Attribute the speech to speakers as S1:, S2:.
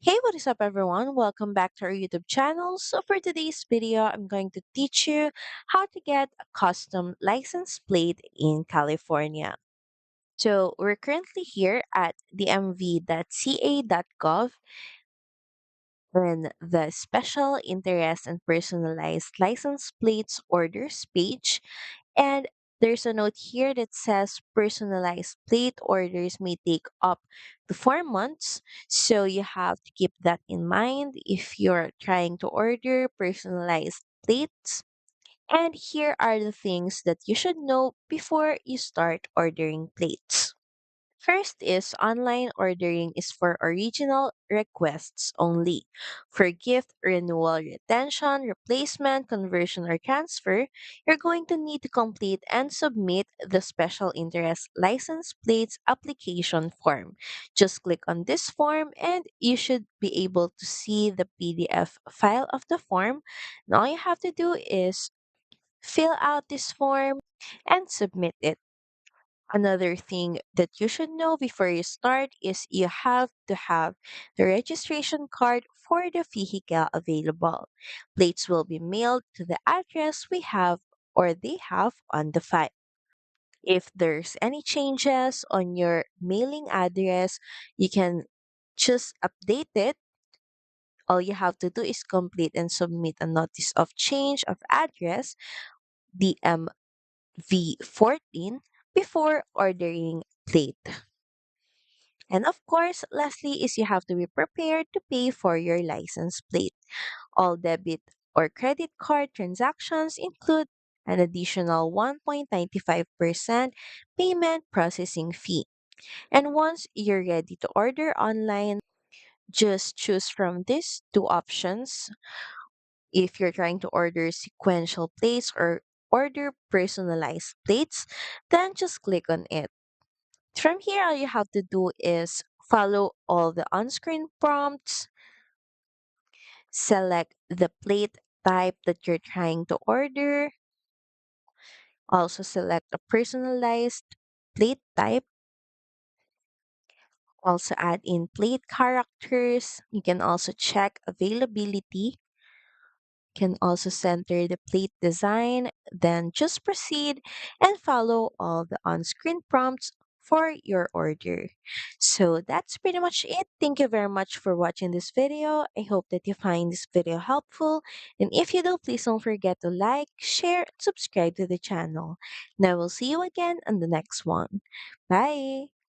S1: Hey, what is up, everyone? Welcome back to our YouTube channel. So, for today's video, I'm going to teach you how to get a custom license plate in California. So, we're currently here at dmv.ca.gov in the Special Interest and Personalized License Plates Orders page. And there's a note here that says personalized plate orders may take up to 4 months. So you have to keep that in mind if you're trying to order personalized plates. And here are the things that you should know before you start ordering plates. First is online ordering is for original requests only. For gift, renewal, retention, replacement, conversion, or transfer, you're going to need to complete and submit the special interest license plates application form. Just click on this form and you should be able to see the PDF file of the form. And all you have to do is fill out this form and submit it. Another thing that you should know before you start is you have to have the registration card for the vehicle available. Plates will be mailed to the address we have or they have on the file. If there's any changes on your mailing address, you can just update it. All you have to do is complete and submit a notice of change of address, DMV 14, before ordering plate. And of course, lastly, is you have to be prepared to pay for your license plate. All debit or credit card transactions include an additional 1.95% payment processing fee. And once you're ready to order online, just choose from these two options. If you're trying to order sequential plates or order personalized plates, then just click on it. From here, all you have to do is follow all the on-screen prompts, select the plate type that you're trying to order, also select a personalized plate type, also add in plate characters. You can also check availability, can also center the plate design, then just proceed and follow all the on-screen prompts for your order. So that's pretty much it. Thank you very much for watching this video. I hope that you find this video helpful. And if you do, please don't forget to like, share, and subscribe to the channel. And I will see you again on the next one. Bye!